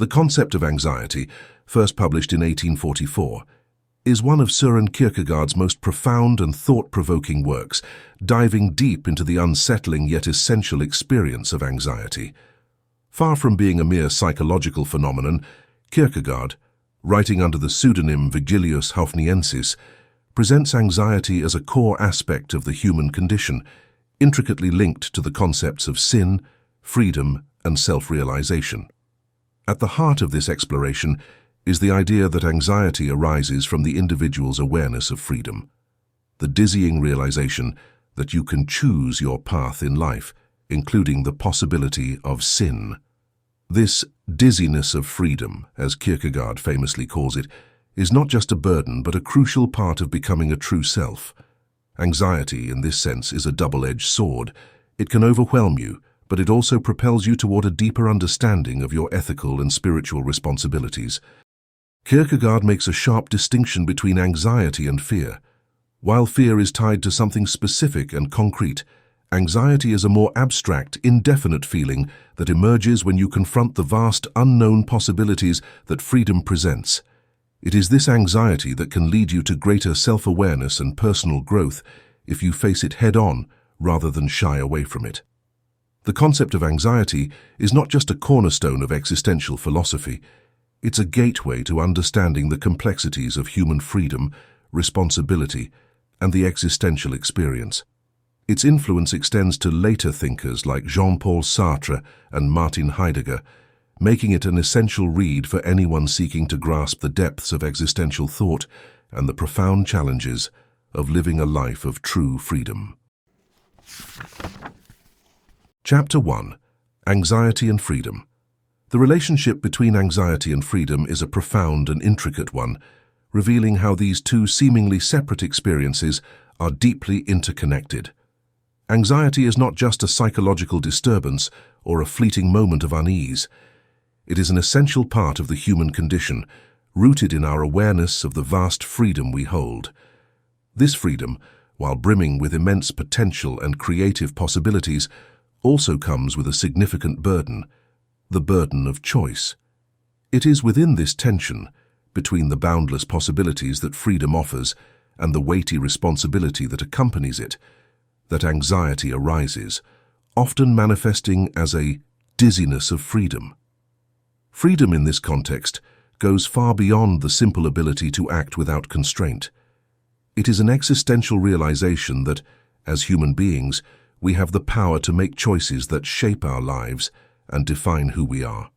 The concept of anxiety, first published in 1844, is one of Søren Kierkegaard's most profound and thought-provoking works, diving deep into the unsettling yet essential experience of anxiety. Far from being a mere psychological phenomenon, Kierkegaard, writing under the pseudonym Vigilius Hofniensis, presents anxiety as a core aspect of the human condition, intricately linked to the concepts of sin, freedom, and self-realization. At the heart of this exploration is the idea that anxiety arises from the individual's awareness of freedom, the dizzying realization that you can choose your path in life, including the possibility of sin. This dizziness of freedom, as Kierkegaard famously calls it, is not just a burden but a crucial part of becoming a true self. Anxiety, in this sense, is a double-edged sword. It can overwhelm you, but it also propels you toward a deeper understanding of your ethical and spiritual responsibilities. Kierkegaard makes a sharp distinction between anxiety and fear. While fear is tied to something specific and concrete, anxiety is a more abstract, indefinite feeling that emerges when you confront the vast, unknown possibilities that freedom presents. It is this anxiety that can lead you to greater self-awareness and personal growth if you face it head-on rather than shy away from it. The concept of anxiety is not just a cornerstone of existential philosophy. It's a gateway to understanding the complexities of human freedom, responsibility, and the existential experience. Its influence extends to later thinkers like Jean-Paul Sartre and Martin Heidegger, making it an essential read for anyone seeking to grasp the depths of existential thought and the profound challenges of living a life of true freedom. Chapter 1. Anxiety and Freedom. The relationship between anxiety and freedom is a profound and intricate one, revealing how these two seemingly separate experiences are deeply interconnected. Anxiety is not just a psychological disturbance or a fleeting moment of unease. It is an essential part of the human condition, rooted in our awareness of the vast freedom we hold. This freedom, while brimming with immense potential and creative possibilities, also comes with a significant burden, the burden of choice. It is within this tension, between the boundless possibilities that freedom offers and the weighty responsibility that accompanies it, that anxiety arises, often manifesting as a dizziness of freedom. Freedom in this context goes far beyond the simple ability to act without constraint. It is an existential realization that, as human beings, we have the power to make choices that shape our lives and define who we are.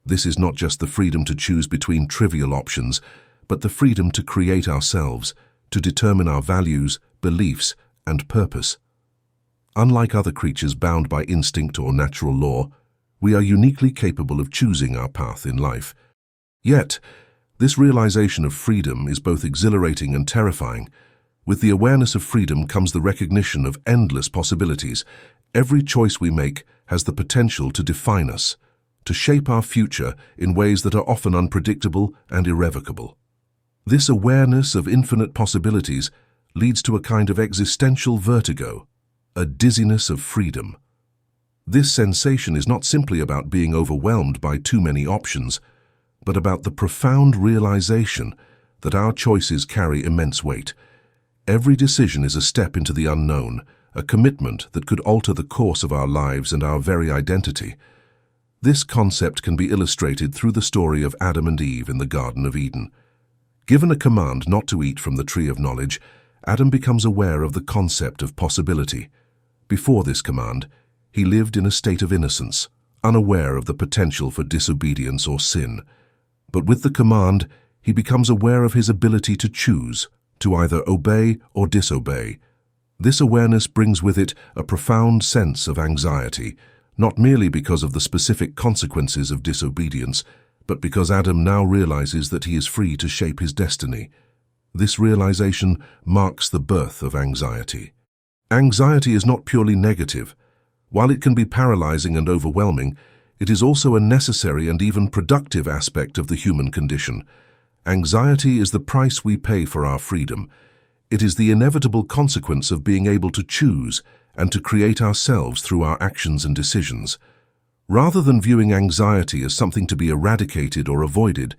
This is not just the freedom to choose between trivial options, but the freedom to create ourselves, to determine our values, beliefs, and purpose. Unlike other creatures bound by instinct or natural law, we are uniquely capable of choosing our path in life. Yet, this realization of freedom is both exhilarating and terrifying. With the awareness of freedom comes the recognition of endless possibilities. Every choice we make has the potential to define us, to shape our future in ways that are often unpredictable and irrevocable. This awareness of infinite possibilities leads to a kind of existential vertigo, a dizziness of freedom. This sensation is not simply about being overwhelmed by too many options, but about the profound realization that our choices carry immense weight. Every decision is a step into the unknown, a commitment that could alter the course of our lives and our very identity. This concept can be illustrated through the story of Adam and Eve in the Garden of Eden. Given a command not to eat from the tree of knowledge, Adam becomes aware of the concept of possibility. Before this command, he lived in a state of innocence, unaware of the potential for disobedience or sin. But with the command, he becomes aware of his ability to choose, to either obey or disobey. This awareness brings with it a profound sense of anxiety, not merely because of the specific consequences of disobedience, but because Adam now realizes that he is free to shape his destiny. This realization marks the birth of anxiety. Anxiety is not purely negative. While it can be paralyzing and overwhelming, it is also a necessary and even productive aspect of the human condition. Anxiety is the price we pay for our freedom. It is the inevitable consequence of being able to choose and to create ourselves through our actions and decisions. Rather than viewing anxiety as something to be eradicated or avoided,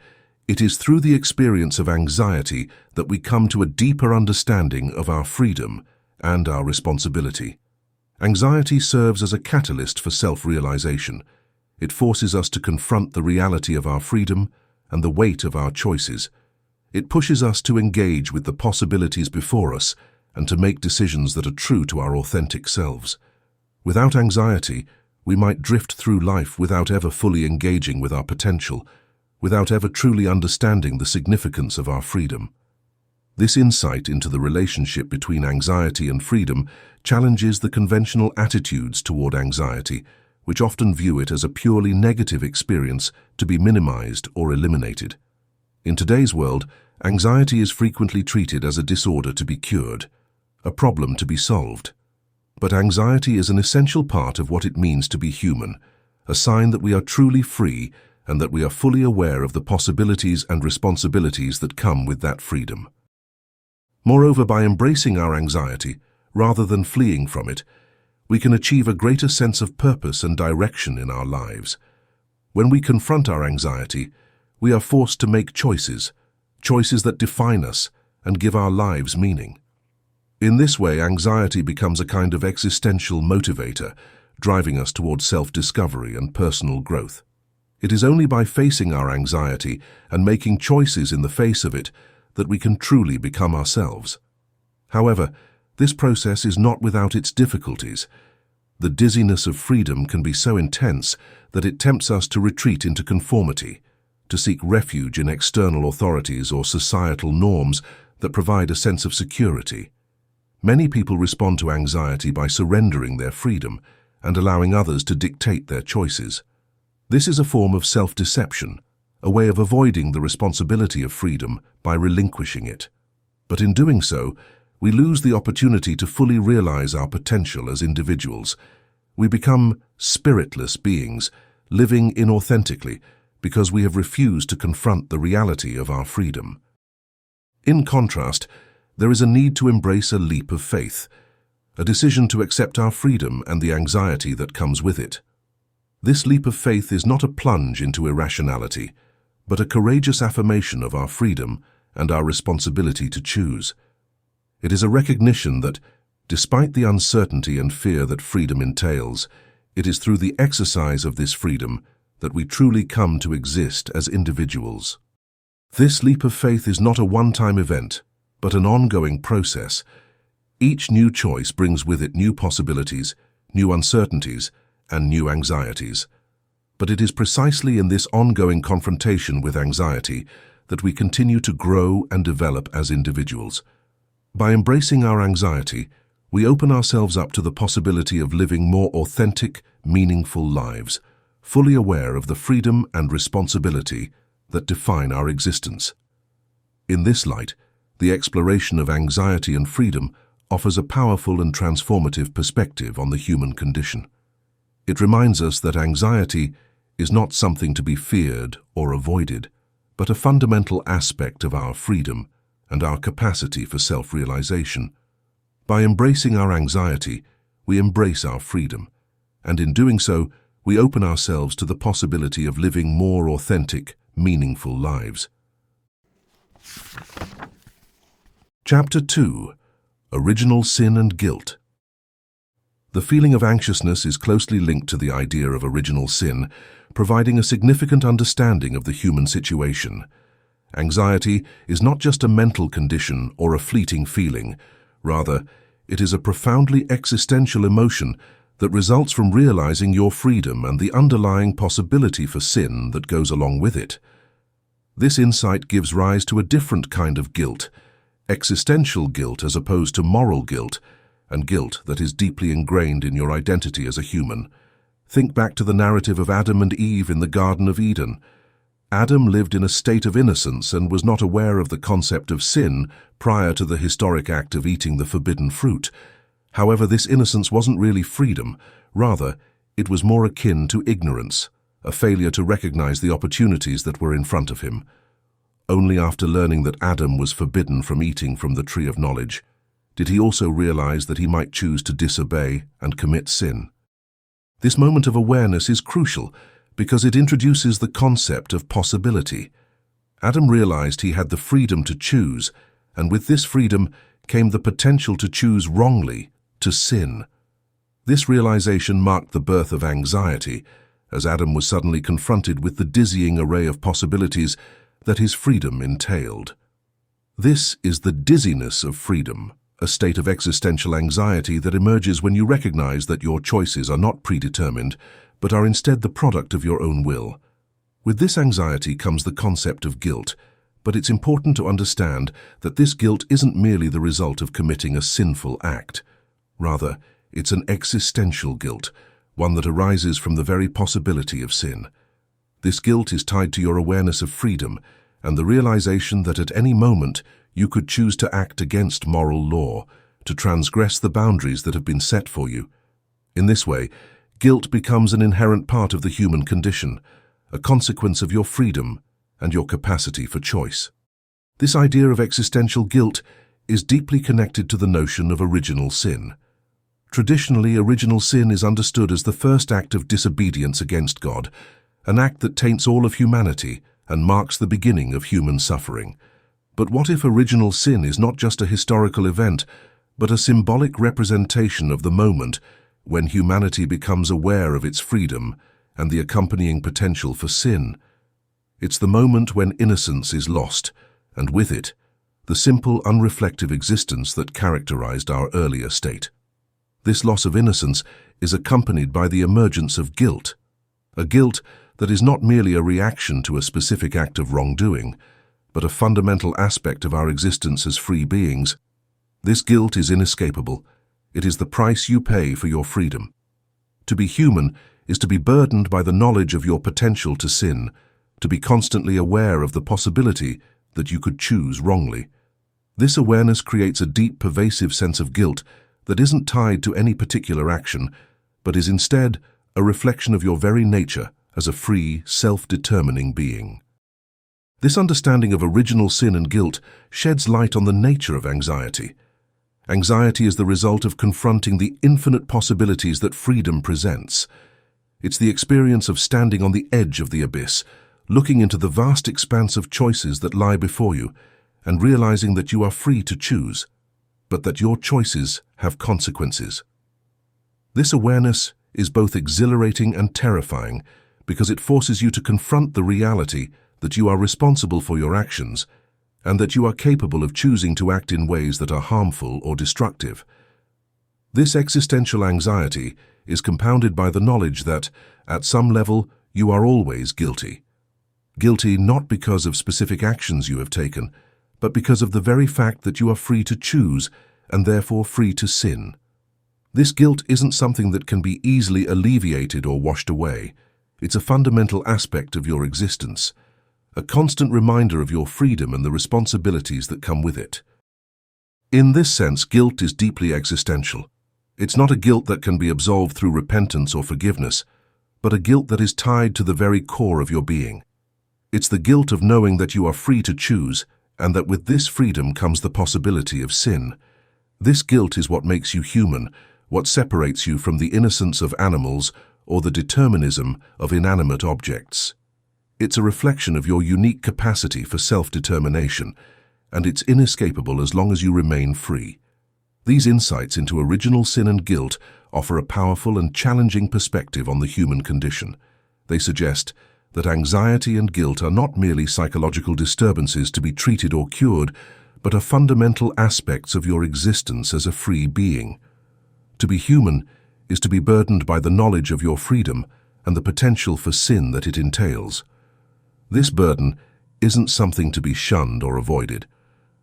it is through the experience of anxiety that we come to a deeper understanding of our freedom and our responsibility. Anxiety serves as a catalyst for self-realization. It forces us to confront the reality of our freedom and the weight of our choices. It pushes us to engage with the possibilities before us and to make decisions that are true to our authentic selves. Without anxiety, we might drift through life without ever fully engaging with our potential, without ever truly understanding the significance of our freedom. This insight into the relationship between anxiety and freedom challenges the conventional attitudes toward anxiety, which often view it as a purely negative experience to be minimized or eliminated. In today's world, anxiety is frequently treated as a disorder to be cured, a problem to be solved. But anxiety is an essential part of what it means to be human, a sign that we are truly free and that we are fully aware of the possibilities and responsibilities that come with that freedom. Moreover, by embracing our anxiety, rather than fleeing from it, we can achieve a greater sense of purpose and direction in our lives. When we confront our anxiety, we are forced to make choices that define us and give our lives meaning. In this way, anxiety becomes a kind of existential motivator, driving us towards self-discovery and personal growth. It is only by facing our anxiety and making choices in the face of it that we can truly become ourselves. However, this process is not without its difficulties. The dizziness of freedom can be so intense that it tempts us to retreat into conformity, to seek refuge in external authorities or societal norms that provide a sense of security. Many people respond to anxiety by surrendering their freedom and allowing others to dictate their choices. This is a form of self-deception, a way of avoiding the responsibility of freedom by relinquishing it. But in doing so, we lose the opportunity to fully realize our potential as individuals. We become spiritless beings, living inauthentically because we have refused to confront the reality of our freedom. In contrast, there is a need to embrace a leap of faith, a decision to accept our freedom and the anxiety that comes with it. This leap of faith is not a plunge into irrationality, but a courageous affirmation of our freedom and our responsibility to choose. It is a recognition that, despite the uncertainty and fear that freedom entails, it is through the exercise of this freedom that we truly come to exist as individuals. This leap of faith is not a one-time event, but an ongoing process. Each new choice brings with it new possibilities, new uncertainties, and new anxieties. But it is precisely in this ongoing confrontation with anxiety that we continue to grow and develop as individuals. By embracing our anxiety, we open ourselves up to the possibility of living more authentic, meaningful lives, fully aware of the freedom and responsibility that define our existence. In this light, the exploration of anxiety and freedom offers a powerful and transformative perspective on the human condition. It reminds us that anxiety is not something to be feared or avoided, but a fundamental aspect of our freedom and our capacity for self-realization. By embracing our anxiety, we embrace our freedom, and in doing so, we open ourselves to the possibility of living more authentic, meaningful lives. Chapter 2. Original Sin and Guilt. The feeling of anxiousness is closely linked to the idea of original sin, providing a significant understanding of the human situation. Anxiety is not just a mental condition or a fleeting feeling. Rather, it is a profoundly existential emotion that results from realizing your freedom and the underlying possibility for sin that goes along with it. This insight gives rise to a different kind of guilt, existential guilt as opposed to moral guilt, and guilt that is deeply ingrained in your identity as a human. Think back to the narrative of Adam and Eve in the Garden of Eden. Adam lived in a state of innocence and was not aware of the concept of sin prior to the historic act of eating the forbidden fruit. However, this innocence wasn't really freedom. Rather, it was more akin to ignorance, a failure to recognize the opportunities that were in front of him. Only after learning that Adam was forbidden from eating from the tree of knowledge did he also realize that he might choose to disobey and commit sin. This moment of awareness is crucial because it introduces the concept of possibility. Adam realized he had the freedom to choose, and with this freedom came the potential to choose wrongly, to sin. This realization marked the birth of anxiety, as Adam was suddenly confronted with the dizzying array of possibilities that his freedom entailed. This is the dizziness of freedom, a state of existential anxiety that emerges when you recognize that your choices are not predetermined, but are instead the product of your own will. With this anxiety comes the concept of guilt, but it's important to understand that this guilt isn't merely the result of committing a sinful act. Rather, it's an existential guilt, one that arises from the very possibility of sin. This guilt is tied to your awareness of freedom and the realization that at any moment you could choose to act against moral law, to transgress the boundaries that have been set for you. In this way, guilt becomes an inherent part of the human condition, a consequence of your freedom and your capacity for choice. This idea of existential guilt is deeply connected to the notion of original sin. Traditionally, original sin is understood as the first act of disobedience against God, an act that taints all of humanity and marks the beginning of human suffering. But what if original sin is not just a historical event, but a symbolic representation of the moment when humanity becomes aware of its freedom and the accompanying potential for sin? It's the moment when innocence is lost, and with it, the simple, unreflective existence that characterized our earlier state. This loss of innocence is accompanied by the emergence of guilt, a guilt that is not merely a reaction to a specific act of wrongdoing, but a fundamental aspect of our existence as free beings. This guilt is inescapable. It is the price you pay for your freedom. To be human is to be burdened by the knowledge of your potential to sin, to be constantly aware of the possibility that you could choose wrongly. This awareness creates a deep, pervasive sense of guilt that isn't tied to any particular action, but is instead a reflection of your very nature as a free, self-determining being. This understanding of original sin and guilt sheds light on the nature of anxiety. Anxiety is the result of confronting the infinite possibilities that freedom presents. It's the experience of standing on the edge of the abyss, looking into the vast expanse of choices that lie before you, and realizing that you are free to choose, but that your choices have consequences. This awareness is both exhilarating and terrifying because it forces you to confront the reality that you are responsible for your actions and that you are capable of choosing to act in ways that are harmful or destructive. This existential anxiety is compounded by the knowledge that, at some level, you are always guilty. Guilty not because of specific actions you have taken, but because of the very fact that you are free to choose and therefore free to sin. This guilt isn't something that can be easily alleviated or washed away. It's a fundamental aspect of your existence, a constant reminder of your freedom and the responsibilities that come with it. In this sense, guilt is deeply existential. It's not a guilt that can be absolved through repentance or forgiveness, but a guilt that is tied to the very core of your being. It's the guilt of knowing that you are free to choose, and that with this freedom comes the possibility of sin. This guilt is what makes you human, what separates you from the innocence of animals or the determinism of inanimate objects. It's a reflection of your unique capacity for self-determination, and it's inescapable as long as you remain free. These insights into original sin and guilt offer a powerful and challenging perspective on the human condition. They suggest that anxiety and guilt are not merely psychological disturbances to be treated or cured, but are fundamental aspects of your existence as a free being. To be human is to be burdened by the knowledge of your freedom and the potential for sin that it entails. This burden isn't something to be shunned or avoided,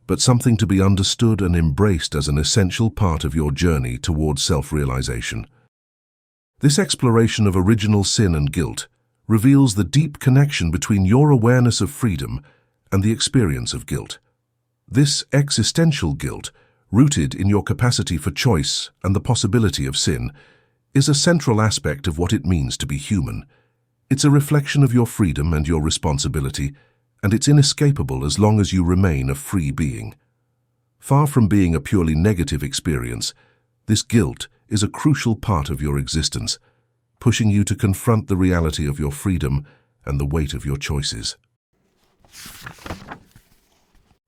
but something to be understood and embraced as an essential part of your journey towards self-realization. This exploration of original sin and guilt reveals the deep connection between your awareness of freedom and the experience of guilt. This existential guilt, rooted in your capacity for choice and the possibility of sin, is a central aspect of what it means to be human. It's a reflection of your freedom and your responsibility, and it's inescapable as long as you remain a free being. Far from being a purely negative experience, this guilt is a crucial part of your existence. pushing you to confront the reality of your freedom and the weight of your choices.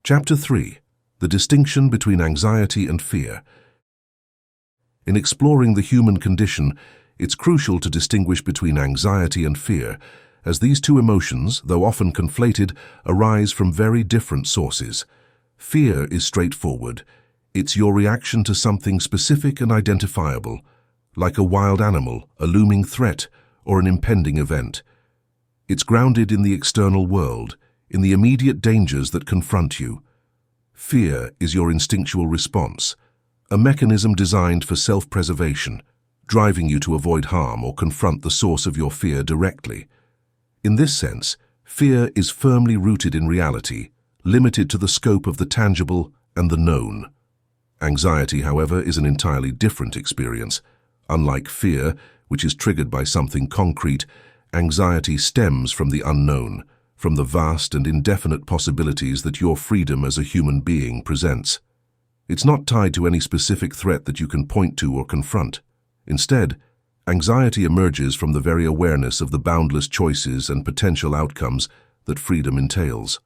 Chapter 3. The distinction between anxiety and fear. In exploring the human condition, it's crucial to distinguish between anxiety and fear, as these two emotions, though often conflated, arise from very different sources. Fear is straightforward. It's your reaction to something specific and identifiable, like a wild animal, a looming threat, or an impending event. It's grounded in the external world, in the immediate dangers that confront you. Fear is your instinctual response, a mechanism designed for self-preservation, driving you to avoid harm or confront the source of your fear directly. In this sense, fear is firmly rooted in reality, limited to the scope of the tangible and the known. Anxiety, however, is an entirely different experience. Unlike fear, which is triggered by something concrete, anxiety stems from the unknown, from the vast and indefinite possibilities that your freedom as a human being presents. It's not tied to any specific threat that you can point to or confront. Instead, anxiety emerges from the very awareness of the boundless choices and potential outcomes that freedom entails.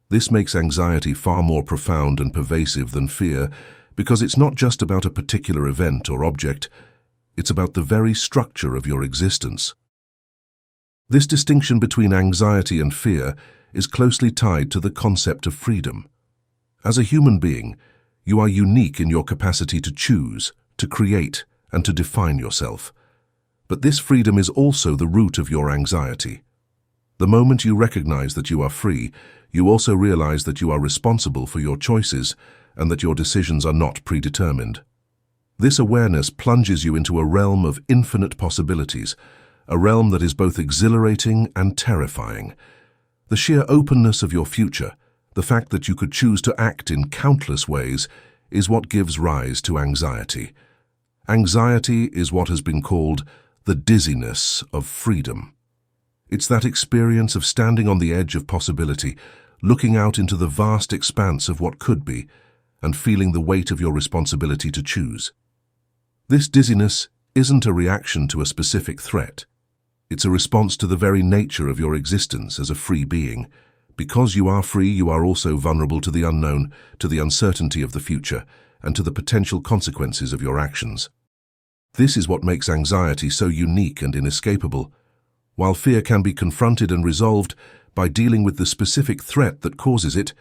This makes anxiety far more profound and pervasive than fear, because it's not just about a particular event or object, it's about the very structure of your existence. This distinction between anxiety and fear is closely tied to the concept of freedom. As a human being, you are unique in your capacity to choose, to create, and to define yourself. But this freedom is also the root of your anxiety. The moment you recognize that you are free, you also realize that you are responsible for your choices and that your decisions are not predetermined. This awareness plunges you into a realm of infinite possibilities, a realm that is both exhilarating and terrifying. The sheer openness of your future, the fact that you could choose to act in countless ways, is what gives rise to anxiety. Anxiety is what has been called the dizziness of freedom. It's that experience of standing on the edge of possibility, looking out into the vast expanse of what could be, and feeling the weight of your responsibility to choose. This dizziness isn't a reaction to a specific threat. It's a response to the very nature of your existence as a free being. Because you are free, you are also vulnerable to the unknown, to the uncertainty of the future, and to the potential consequences of your actions. This is what makes anxiety so unique and inescapable. While fear can be confronted and resolved by dealing with the specific threat that causes it,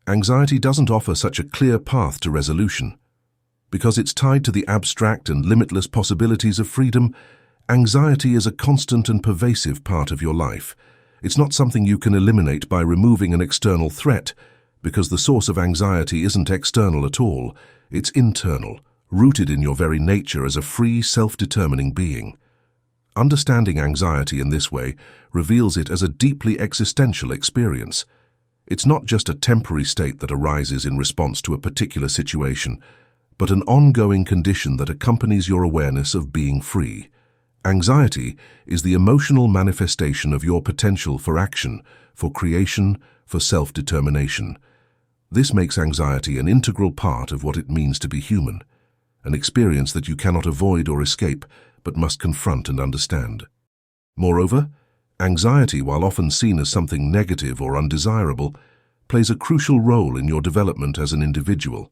anxiety doesn't offer such a clear path to resolution. Because it's tied to the abstract and limitless possibilities of freedom, anxiety is a constant and pervasive part of your life. It's not something you can eliminate by removing an external threat, because the source of anxiety isn't external at all. It's internal, rooted in your very nature as a free, self-determining being. Understanding anxiety in this way reveals it as a deeply existential experience. It's not just a temporary state that arises in response to a particular situation, but an ongoing condition that accompanies your awareness of being free. Anxiety is the emotional manifestation of your potential for action, for creation, for self-determination. This makes anxiety an integral part of what it means to be human, an experience that you cannot avoid or escape, but must confront and understand. Moreover, anxiety, while often seen as something negative or undesirable, plays a crucial role in your development as an individual.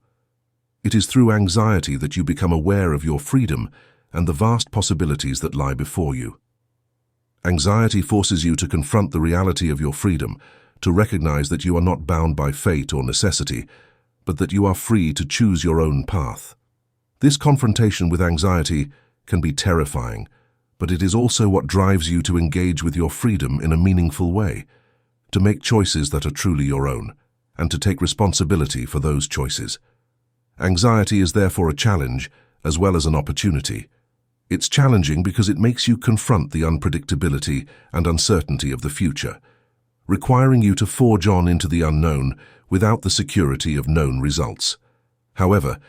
It is through anxiety that you become aware of your freedom and the vast possibilities that lie before you. Anxiety forces you to confront the reality of your freedom, to recognize that you are not bound by fate or necessity, but that you are free to choose your own path. This confrontation with anxiety can be terrifying, but it is also what drives you to engage with your freedom in a meaningful way, to make choices that are truly your own, and to take responsibility for those choices. Anxiety is therefore a challenge as well as an opportunity. It's challenging because it makes you confront the unpredictability and uncertainty of the future, requiring you to forge on into the unknown without the security of known results. However,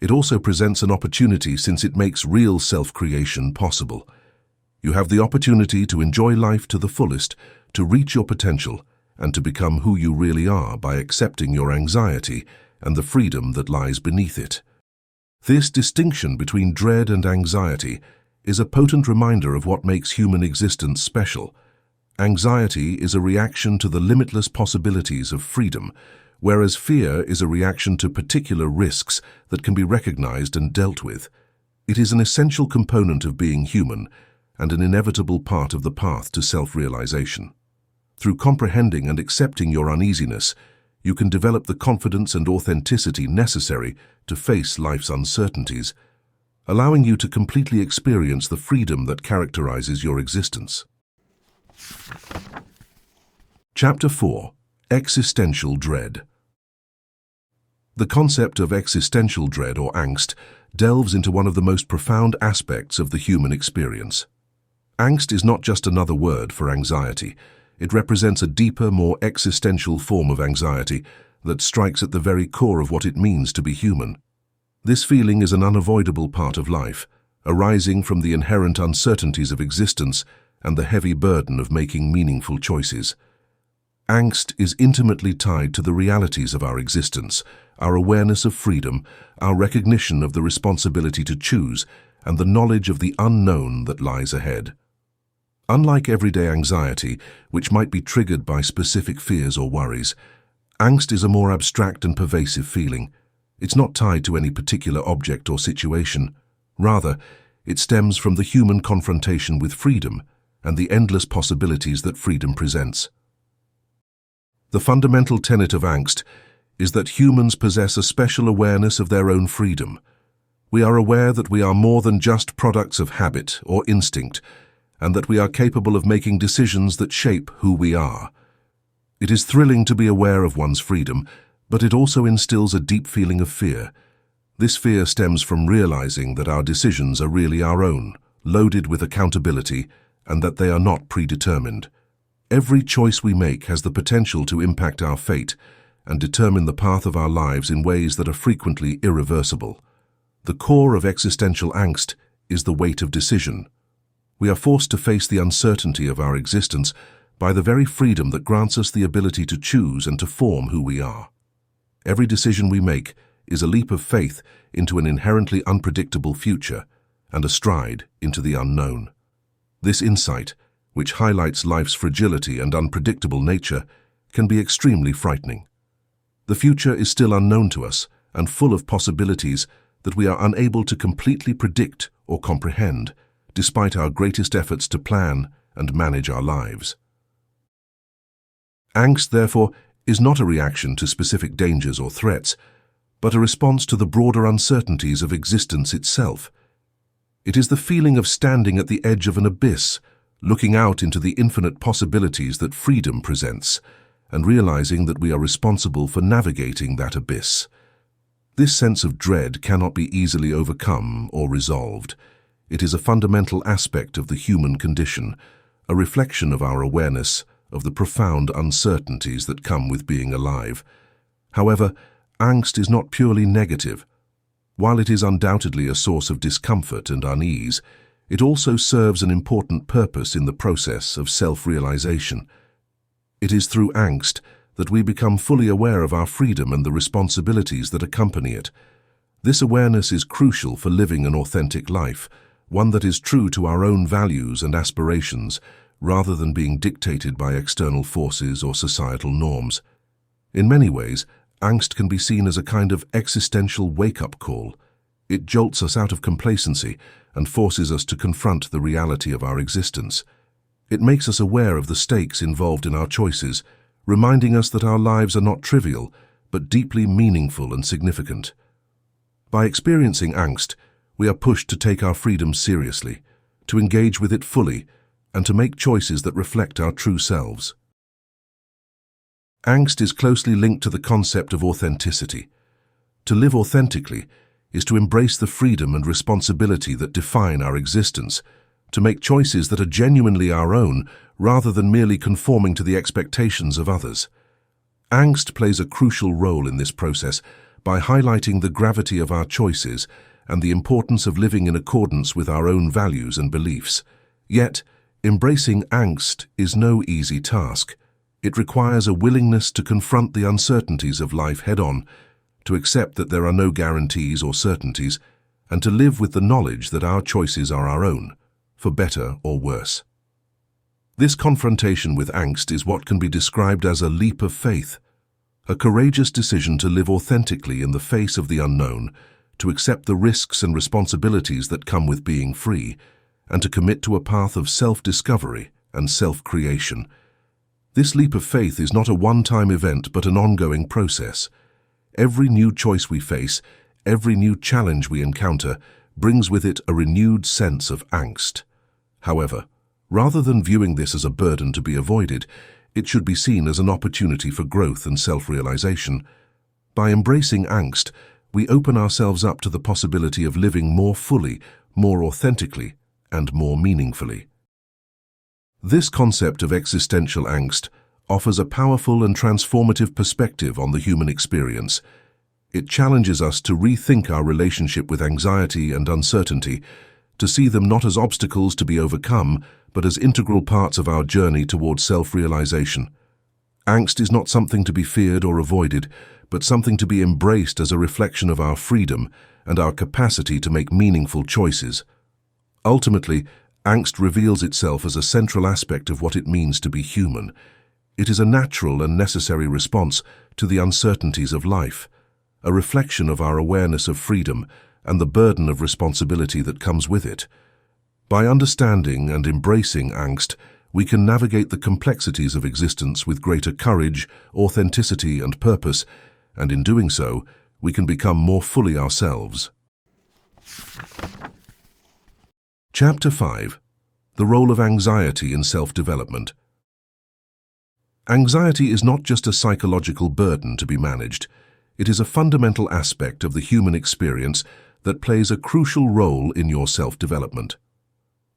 it also presents an opportunity since it makes real self-creation possible. You have the opportunity to enjoy life to the fullest, to reach your potential, and to become who you really are by accepting your anxiety and the freedom that lies beneath it. This distinction between dread and anxiety is a potent reminder of what makes human existence special. Anxiety is a reaction to the limitless possibilities of freedom, whereas fear is a reaction to particular risks that can be recognized and dealt with. It is an essential component of being human and an inevitable part of the path to self-realization. Through comprehending and accepting your uneasiness, you can develop the confidence and authenticity necessary to face life's uncertainties, allowing you to completely experience the freedom that characterizes your existence. Chapter 4. Existential Dread. The concept of existential dread or angst delves into one of the most profound aspects of the human experience. Angst is not just another word for anxiety. It represents a deeper, more existential form of anxiety that strikes at the very core of what it means to be human. This feeling is an unavoidable part of life, arising from the inherent uncertainties of existence and the heavy burden of making meaningful choices. Angst is intimately tied to the realities of our existence, our awareness of freedom, our recognition of the responsibility to choose, and the knowledge of the unknown that lies ahead. Unlike everyday anxiety, which might be triggered by specific fears or worries, angst is a more abstract and pervasive feeling. It's not tied to any particular object or situation. Rather, it stems from the human confrontation with freedom and the endless possibilities that freedom presents. The fundamental tenet of angst is that humans possess a special awareness of their own freedom. We are aware that we are more than just products of habit or instinct, and that we are capable of making decisions that shape who we are. It is thrilling to be aware of one's freedom, but it also instills a deep feeling of fear. This fear stems from realizing that our decisions are really our own, loaded with accountability, and that they are not predetermined. Every choice we make has the potential to impact our fate and determine the path of our lives in ways that are frequently irreversible. The core of existential angst is the weight of decision. We are forced to face the uncertainty of our existence by the very freedom that grants us the ability to choose and to form who we are. Every decision we make is a leap of faith into an inherently unpredictable future and a stride into the unknown. This insight, which highlights life's fragility and unpredictable nature, can be extremely frightening. The future is still unknown to us and full of possibilities that we are unable to completely predict or comprehend, despite our greatest efforts to plan and manage our lives. Angst, therefore, is not a reaction to specific dangers or threats, but a response to the broader uncertainties of existence itself. It is the feeling of standing at the edge of an abyss, looking out into the infinite possibilities that freedom presents, and realizing that we are responsible for navigating that abyss. This sense of dread cannot be easily overcome or resolved. It is a fundamental aspect of the human condition, a reflection of our awareness of the profound uncertainties that come with being alive. However, angst is not purely negative. While it is undoubtedly a source of discomfort and unease, it also serves an important purpose in the process of self-realization. It is through angst that we become fully aware of our freedom and the responsibilities that accompany it. This awareness is crucial for living an authentic life, one that is true to our own values and aspirations, rather than being dictated by external forces or societal norms. In many ways, angst can be seen as a kind of existential wake-up call. It jolts us out of complacency and forces us to confront the reality of our existence. It makes us aware of the stakes involved in our choices, reminding us that our lives are not trivial, but deeply meaningful and significant. By experiencing angst, we are pushed to take our freedom seriously, to engage with it fully, and to make choices that reflect our true selves. Angst is closely linked to the concept of authenticity. To live authentically is to embrace the freedom and responsibility that define our existence, to make choices that are genuinely our own rather than merely conforming to the expectations of others. Angst plays a crucial role in this process by highlighting the gravity of our choices and the importance of living in accordance with our own values and beliefs. Yet, embracing angst is no easy task. It requires a willingness to confront the uncertainties of life head-on, to accept that there are no guarantees or certainties, and to live with the knowledge that our choices are our own, for better or worse. This confrontation with angst is what can be described as a leap of faith, a courageous decision to live authentically in the face of the unknown, to accept the risks and responsibilities that come with being free, and to commit to a path of self-discovery and self-creation. This leap of faith is not a one-time event but an ongoing process. Every new choice we face, every new challenge we encounter, brings with it a renewed sense of angst. However, rather than viewing this as a burden to be avoided, it should be seen as an opportunity for growth and self-realization. By embracing angst, we open ourselves up to the possibility of living more fully, more authentically, and more meaningfully. This concept of existential angst offers a powerful and transformative perspective on the human experience. It challenges us to rethink our relationship with anxiety and uncertainty, to see them not as obstacles to be overcome, but as integral parts of our journey towards self-realization. Angst is not something to be feared or avoided, but something to be embraced as a reflection of our freedom and our capacity to make meaningful choices. Ultimately, angst reveals itself as a central aspect of what it means to be human. It is a natural and necessary response to the uncertainties of life, a reflection of our awareness of freedom and the burden of responsibility that comes with it. By understanding and embracing angst, we can navigate the complexities of existence with greater courage, authenticity, and purpose, and in doing so, we can become more fully ourselves. Chapter 5. The Role of Anxiety in Self-Development. Anxiety is not just a psychological burden to be managed. It is a fundamental aspect of the human experience that plays a crucial role in your self-development.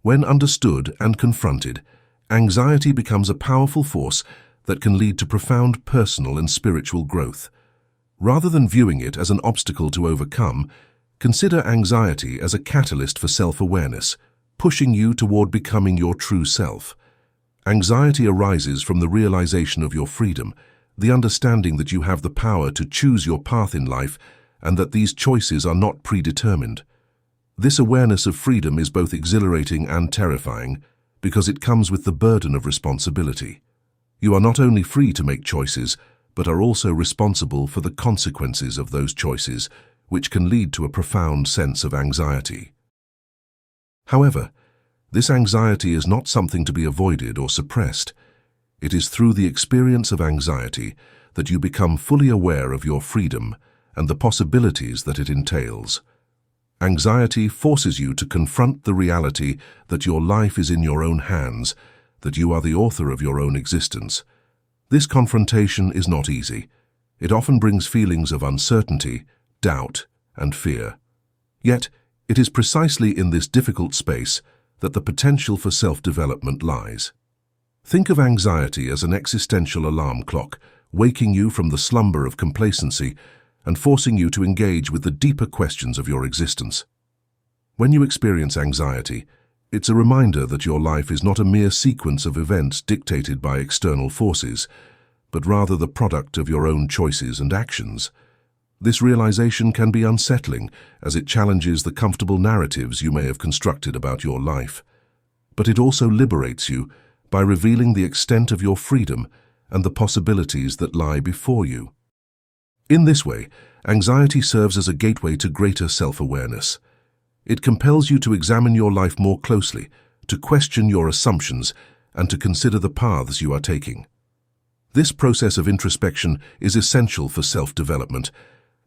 When understood and confronted, anxiety becomes a powerful force that can lead to profound personal and spiritual growth. Rather than viewing it as an obstacle to overcome, consider anxiety as a catalyst for self-awareness, pushing you toward becoming your true self. Anxiety arises from the realization of your freedom, the understanding that you have the power to choose your path in life and that these choices are not predetermined. This awareness of freedom is both exhilarating and terrifying because it comes with the burden of responsibility. You are not only free to make choices, but are also responsible for the consequences of those choices, which can lead to a profound sense of anxiety. However, this anxiety is not something to be avoided or suppressed. It is through the experience of anxiety that you become fully aware of your freedom and the possibilities that it entails. Anxiety forces you to confront the reality that your life is in your own hands, that you are the author of your own existence. This confrontation is not easy. It often brings feelings of uncertainty, doubt, and fear. Yet, it is precisely in this difficult space that the potential for self-development lies. Think of anxiety as an existential alarm clock, waking you from the slumber of complacency and forcing you to engage with the deeper questions of your existence. When you experience anxiety, it's a reminder that your life is not a mere sequence of events dictated by external forces, but rather the product of your own choices and actions. This realization can be unsettling as it challenges the comfortable narratives you may have constructed about your life. But it also liberates you by revealing the extent of your freedom and the possibilities that lie before you. In this way, anxiety serves as a gateway to greater self-awareness. It compels you to examine your life more closely, to question your assumptions, and to consider the paths you are taking. This process of introspection is essential for self-development,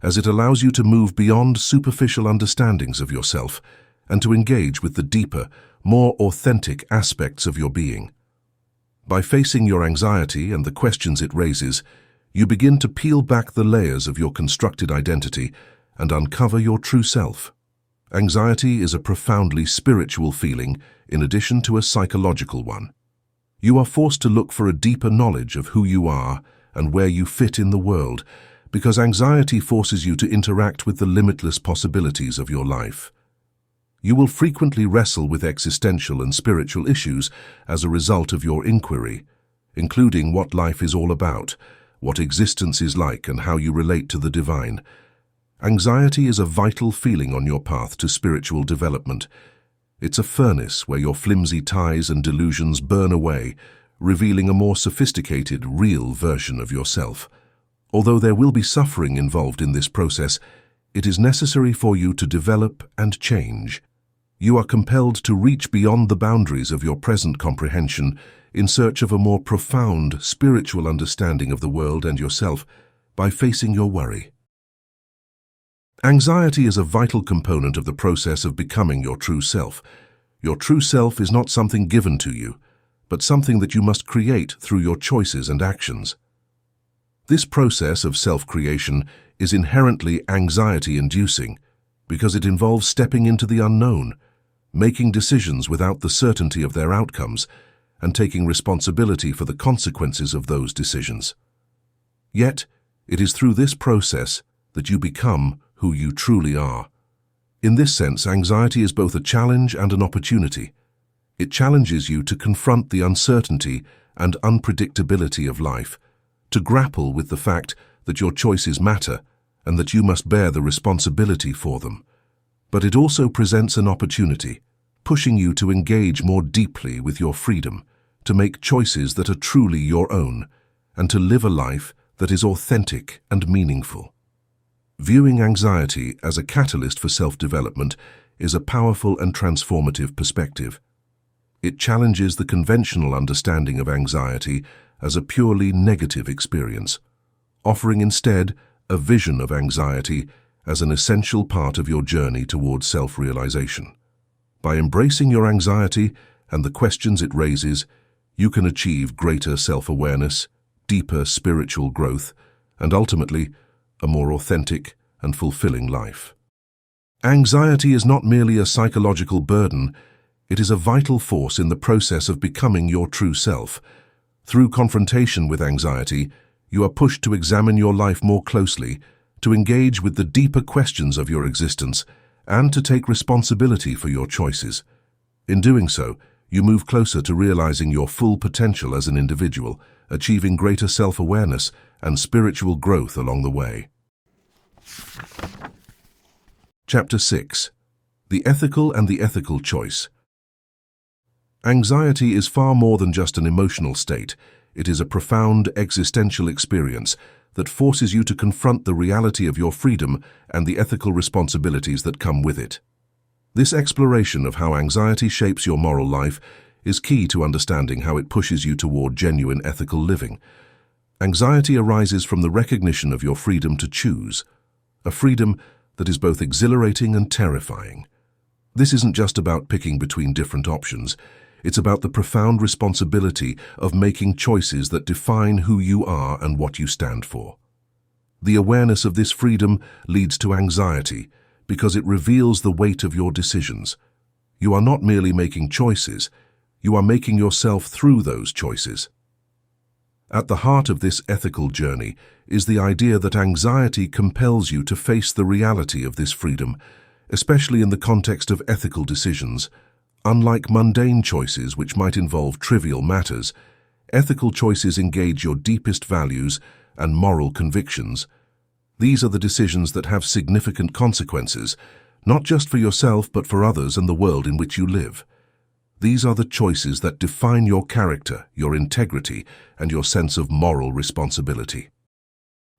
as it allows you to move beyond superficial understandings of yourself and to engage with the deeper, more authentic aspects of your being. By facing your anxiety and the questions it raises, you begin to peel back the layers of your constructed identity and uncover your true self. Anxiety is a profoundly spiritual feeling in addition to a psychological one. You are forced to look for a deeper knowledge of who you are and where you fit in the world, because anxiety forces you to interact with the limitless possibilities of your life. You will frequently wrestle with existential and spiritual issues as a result of your inquiry, including what life is all about, what existence is like, and how you relate to the divine. Anxiety is a vital feeling on your path to spiritual development. It's a furnace where your flimsy ties and delusions burn away, revealing a more sophisticated, real version of yourself. Although there will be suffering involved in this process, it is necessary for you to develop and change. You are compelled to reach beyond the boundaries of your present comprehension in search of a more profound spiritual understanding of the world and yourself by facing your worry. Anxiety is a vital component of the process of becoming your true self. Your true self is not something given to you, but something that you must create through your choices and actions. This process of self-creation is inherently anxiety-inducing because it involves stepping into the unknown, making decisions without the certainty of their outcomes, and taking responsibility for the consequences of those decisions. Yet, it is through this process that you become who you truly are. In this sense, anxiety is both a challenge and an opportunity. It challenges you to confront the uncertainty and unpredictability of life, to grapple with the fact that your choices matter and that you must bear the responsibility for them. But it also presents an opportunity, pushing you to engage more deeply with your freedom, to make choices that are truly your own, and to live a life that is authentic and meaningful. Viewing anxiety as a catalyst for self-development is a powerful and transformative perspective. It challenges the conventional understanding of anxiety as a purely negative experience, offering instead a vision of anxiety as an essential part of your journey towards self-realization. By embracing your anxiety and the questions it raises, you can achieve greater self-awareness, deeper spiritual growth, and ultimately, a more authentic and fulfilling life. Anxiety is not merely a psychological burden, it is a vital force in the process of becoming your true self. Through confrontation with anxiety, you are pushed to examine your life more closely, to engage with the deeper questions of your existence, and to take responsibility for your choices. In doing so, you move closer to realizing your full potential as an individual, achieving greater self-awareness and spiritual growth along the way. Chapter 6. The Ethical and the Ethical Choice. Anxiety is far more than just an emotional state. It is a profound existential experience that forces you to confront the reality of your freedom and the ethical responsibilities that come with it. This exploration of how anxiety shapes your moral life is key to understanding how it pushes you toward genuine ethical living. Anxiety arises from the recognition of your freedom to choose, a freedom that is both exhilarating and terrifying. This isn't just about picking between different options. It's about the profound responsibility of making choices that define who you are and what you stand for. The awareness of this freedom leads to anxiety because it reveals the weight of your decisions. You are not merely making choices, you are making yourself through those choices. At the heart of this ethical journey is the idea that anxiety compels you to face the reality of this freedom, especially in the context of ethical decisions. Unlike mundane choices which might involve trivial matters, ethical choices engage your deepest values and moral convictions. These are the decisions that have significant consequences, not just for yourself but for others and the world in which you live. These are the choices that define your character, your integrity, and your sense of moral responsibility.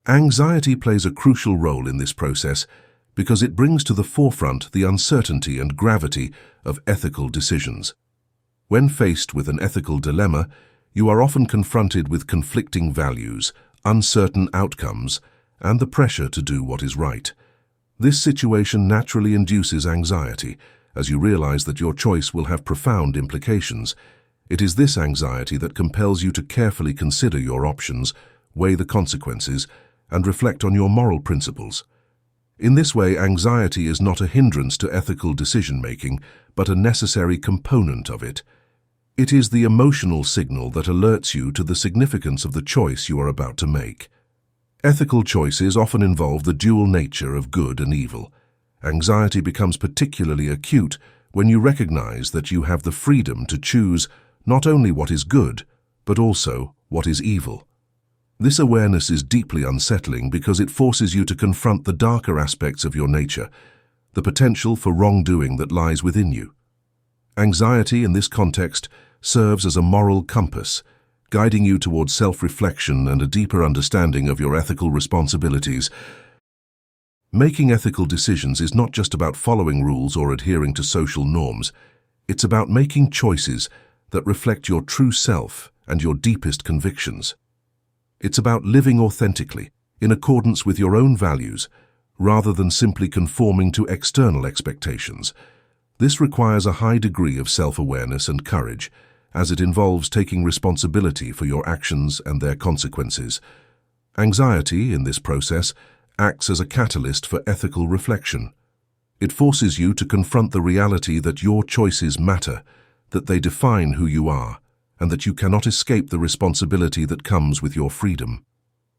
Anxiety plays a crucial role in this process because it brings to the forefront the uncertainty and gravity of ethical decisions. When faced with an ethical dilemma, you are often confronted with conflicting values, uncertain outcomes, and the pressure to do what is right. This situation naturally induces anxiety, as you realize that your choice will have profound implications. It is this anxiety that compels you to carefully consider your options, weigh the consequences, and reflect on your moral principles. In this way, anxiety is not a hindrance to ethical decision-making, but a necessary component of it. It is the emotional signal that alerts you to the significance of the choice you are about to make. Ethical choices often involve the dual nature of good and evil. Anxiety becomes particularly acute when you recognize that you have the freedom to choose not only what is good, but also what is evil. This awareness is deeply unsettling because it forces you to confront the darker aspects of your nature, the potential for wrongdoing that lies within you. Anxiety, in this context, serves as a moral compass, guiding you towards self-reflection and a deeper understanding of your ethical responsibilities. Making ethical decisions is not just about following rules or adhering to social norms. It's about making choices that reflect your true self and your deepest convictions. It's about living authentically, in accordance with your own values, rather than simply conforming to external expectations. This requires a high degree of self-awareness and courage, as it involves taking responsibility for your actions and their consequences. Anxiety, in this process, acts as a catalyst for ethical reflection. It forces you to confront the reality that your choices matter, that they define who you are, and that you cannot escape the responsibility that comes with your freedom.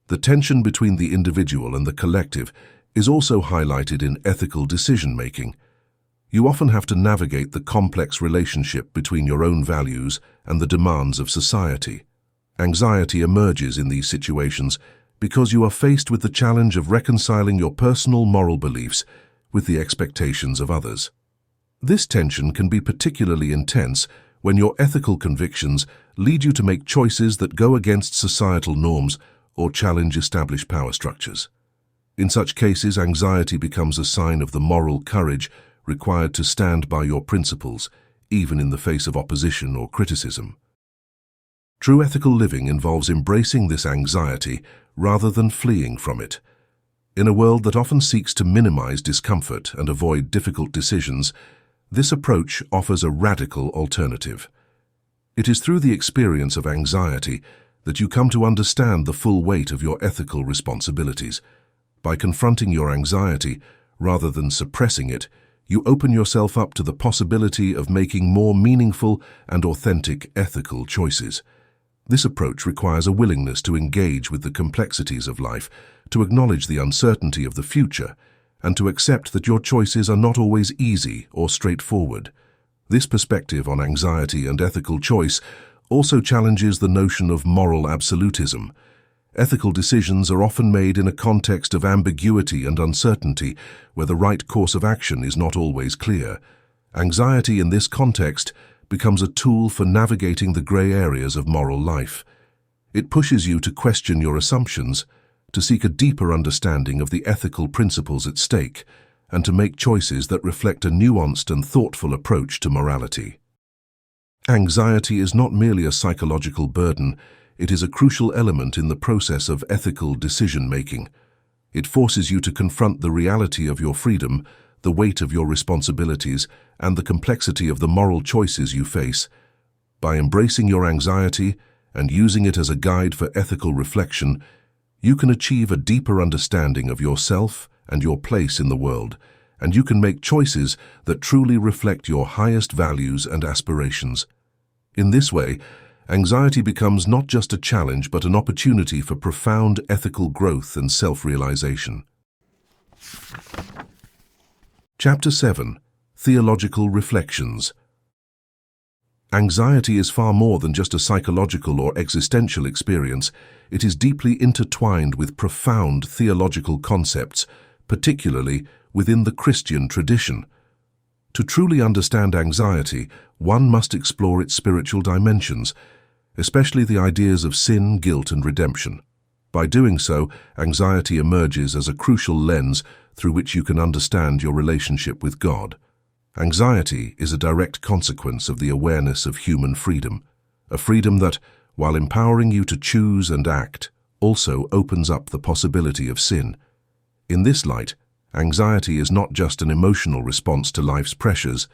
The tension between the individual and the collective is also highlighted in ethical decision-making. You often have to navigate the complex relationship between your own values and the demands of society. Anxiety emerges in these situations because you are faced with the challenge of reconciling your personal moral beliefs with the expectations of others. This tension can be particularly intense when your ethical convictions lead you to make choices that go against societal norms or challenge established power structures. In such cases, anxiety becomes a sign of the moral courage required to stand by your principles, even in the face of opposition or criticism. True ethical living involves embracing this anxiety rather than fleeing from it. In a world that often seeks to minimize discomfort and avoid difficult decisions, this approach offers a radical alternative. It is through the experience of anxiety that you come to understand the full weight of your ethical responsibilities. By confronting your anxiety, rather than suppressing it, you open yourself up to the possibility of making more meaningful and authentic ethical choices. This approach requires a willingness to engage with the complexities of life, to acknowledge the uncertainty of the future, and to accept that your choices are not always easy or straightforward. This perspective on anxiety and ethical choice also challenges the notion of moral absolutism. Ethical decisions are often made in a context of ambiguity and uncertainty, where the right course of action is not always clear. Anxiety in this context becomes a tool for navigating the gray areas of moral life. It pushes you to question your assumptions, to seek a deeper understanding of the ethical principles at stake, and to make choices that reflect a nuanced and thoughtful approach to morality. Anxiety is not merely a psychological burden, it is a crucial element in the process of ethical decision-making. It forces you to confront the reality of your freedom, the weight of your responsibilities, and the complexity of the moral choices you face. By embracing your anxiety and using it as a guide for ethical reflection, you can achieve a deeper understanding of yourself and your place in the world, and you can make choices that truly reflect your highest values and aspirations. In this way, anxiety becomes not just a challenge but an opportunity for profound ethical growth and self-realization. Chapter 7. Theological Reflections. Anxiety is far more than just a psychological or existential experience. It is deeply intertwined with profound theological concepts, particularly within the Christian tradition. To truly understand anxiety, one must explore its spiritual dimensions, especially the ideas of sin, guilt, and redemption. By doing so, anxiety emerges as a crucial lens through which you can understand your relationship with God. Anxiety is a direct consequence of the awareness of human freedom, a freedom that, while empowering you to choose and act, also opens up the possibility of sin. In this light, anxiety is not just an emotional response to life's pressures,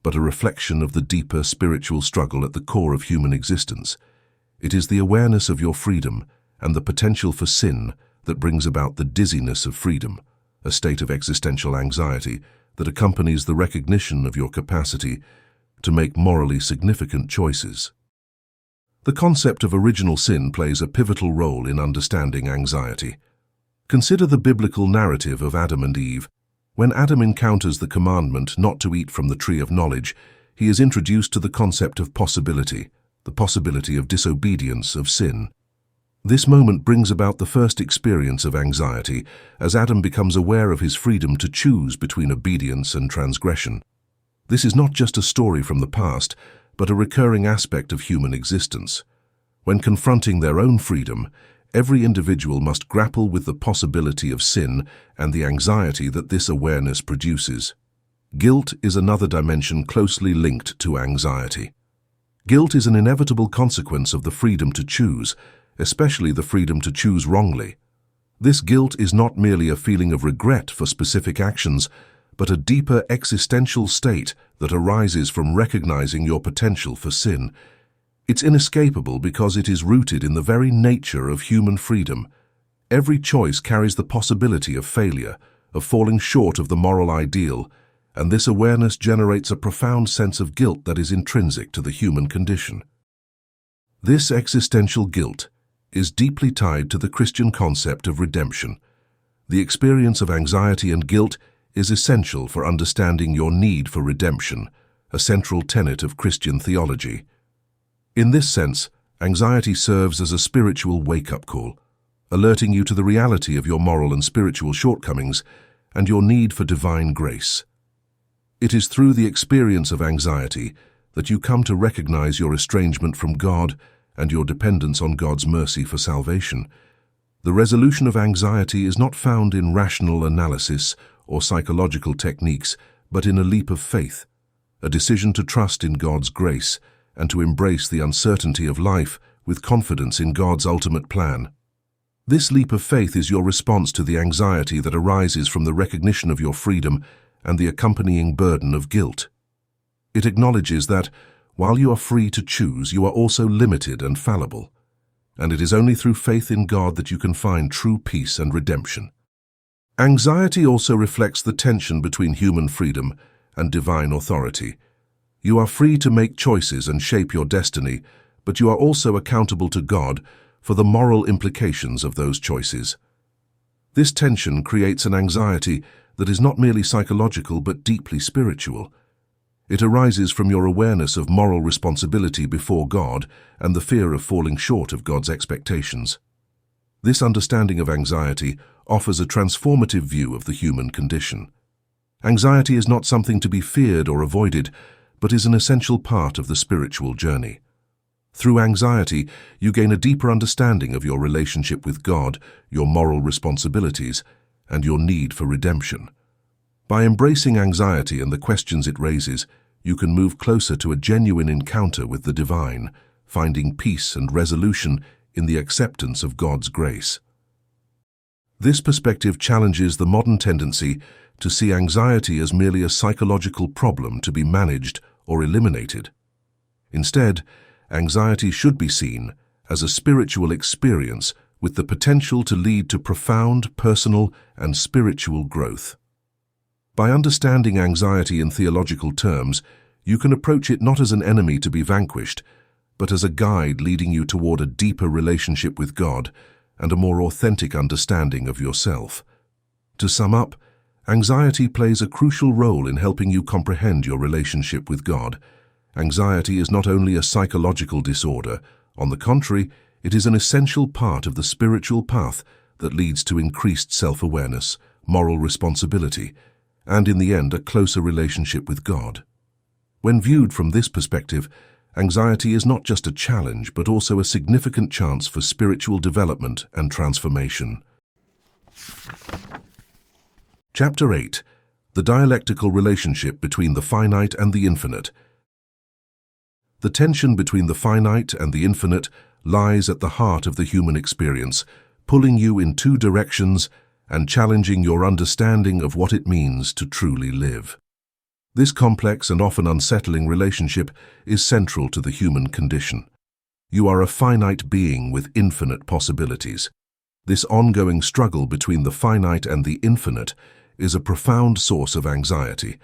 but a reflection of the deeper spiritual struggle at the core of human existence. It is the awareness of your freedom and the potential for sin that brings about the dizziness of freedom, a state of existential anxiety that accompanies the recognition of your capacity to make morally significant choices. The concept of original sin plays a pivotal role in understanding anxiety. Consider the biblical narrative of Adam and Eve. When Adam encounters the commandment not to eat from the tree of knowledge, he is introduced to the concept of possibility, the possibility of disobedience, of sin. This moment brings about the first experience of anxiety as Adam becomes aware of his freedom to choose between obedience and transgression. This is not just a story from the past, but a recurring aspect of human existence. When confronting their own freedom, every individual must grapple with the possibility of sin and the anxiety that this awareness produces. Guilt is another dimension closely linked to anxiety. Guilt is an inevitable consequence of the freedom to choose, especially the freedom to choose wrongly. This guilt is not merely a feeling of regret for specific actions, but a deeper existential state that arises from recognizing your potential for sin. It's inescapable because it is rooted in the very nature of human freedom. Every choice carries the possibility of failure, of falling short of the moral ideal, and this awareness generates a profound sense of guilt that is intrinsic to the human condition. This existential guilt is deeply tied to the Christian concept of redemption. The experience of anxiety and guilt is essential for understanding your need for redemption, a central tenet of Christian theology. In this sense, anxiety serves as a spiritual wake-up call, alerting you to the reality of your moral and spiritual shortcomings and your need for divine grace. It is through the experience of anxiety that you come to recognize your estrangement from God and your dependence on God's mercy for salvation. The resolution of anxiety is not found in rational analysis or psychological techniques, but in a leap of faith, a decision to trust in God's grace and to embrace the uncertainty of life with confidence in God's ultimate plan. This leap of faith is your response to the anxiety that arises from the recognition of your freedom and the accompanying burden of guilt. It acknowledges that, while you are free to choose, you are also limited and fallible, and it is only through faith in God that you can find true peace and redemption. Anxiety also reflects the tension between human freedom and divine authority. You are free to make choices and shape your destiny, but you are also accountable to God for the moral implications of those choices. This tension creates an anxiety that is not merely psychological but deeply spiritual. It arises from your awareness of moral responsibility before God and the fear of falling short of God's expectations. This understanding of anxiety offers a transformative view of the human condition. Anxiety is not something to be feared or avoided, but is an essential part of the spiritual journey. Through anxiety, you gain a deeper understanding of your relationship with God, your moral responsibilities, and your need for redemption. By embracing anxiety and the questions it raises, you can move closer to a genuine encounter with the divine, finding peace and resolution in the acceptance of God's grace. This perspective challenges the modern tendency to see anxiety as merely a psychological problem to be managed or eliminated. Instead, anxiety should be seen as a spiritual experience with the potential to lead to profound personal and spiritual growth. By understanding anxiety in theological terms, you can approach it not as an enemy to be vanquished, but as a guide leading you toward a deeper relationship with God and a more authentic understanding of yourself. To sum up, anxiety plays a crucial role in helping you comprehend your relationship with God. Anxiety is not only a psychological disorder. On the contrary, it is an essential part of the spiritual path that leads to increased self-awareness, moral responsibility, and in the end, a closer relationship with God. When viewed from this perspective, anxiety is not just a challenge, but also a significant chance for spiritual development and transformation. Chapter 8. The Dialectical Relationship Between the Finite and the Infinite. The tension between the finite and the infinite lies at the heart of the human experience, pulling you in two directions and challenging your understanding of what it means to truly live. This complex and often unsettling relationship is central to the human condition. You are a finite being with infinite possibilities. This ongoing struggle between the finite and the infinite is a profound source of anxiety,